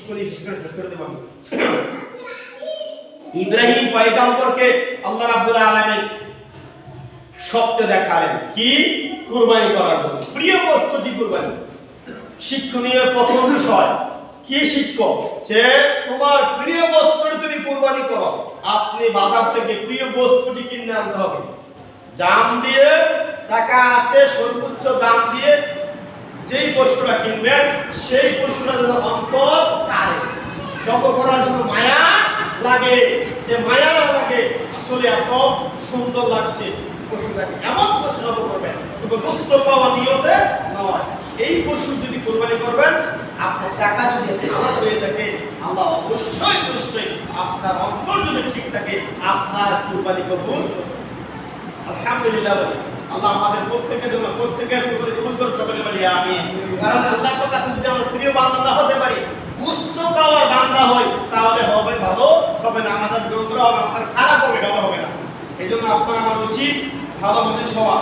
শিক্ষণীয় শেষ করে দেব আমি। ইব্রাহিম পয়গম্বরকে আল্লাহ রাব্বুল আলামিন স্বপ্নে দেখালেন কি কুরবানি করার জন্য। প্রিয় বস্তুটি কুরবানি। শিক্ষণীয় প্রথম বিষয় কি শিক্ষক যে তোমার প্রিয় বস্তুটি তুমি কুরবানি করো। আপনি বাজার থেকে প্রিয় বস্তুটি কিনে আনতে হবে। দাম দিয়ে টাকা আছে সর্বোচ্চ দাম দিয়ে যেই পশুটা কিনবেন সেই পশুটা যেন অন্তর কারে জব করার জন্য মায়া লাগে, যে মায়া লাগে আসলে এত সুন্দর লাগছে পশুটাকে, এমন পশু জব করবেন তবে গোশত পাওয়া নিয়তে নয়। এই পশু যদি কুরবানি করবেন আপনার টাকা যদি হালাল হয়ে থাকে আল্লাহ অবশ্যই অবশ্যই আপনার অন্তর যদি ঠিক থাকে আপনার কুরবানি কবুল। আলহামদুলিল্লাহ আল্লাহ আমাদের প্রত্যেকের জন্য প্রত্যেকের উপরে কবুল করে সকলে বলি আমিন। কারণ আল্লাহর কাছে যদি আমরা প্রিয় বান্দা হতে পারি, গুস্ত খাওয়ার বান্দা হই, তাহলে হবে ভালো হবে না, আমাদের নোংরা হবে, আমাদের খারাপ হবে, ভালো হবে না। এই জন্য আপনার আমার উচিত ভালো মানুষ হওয়া।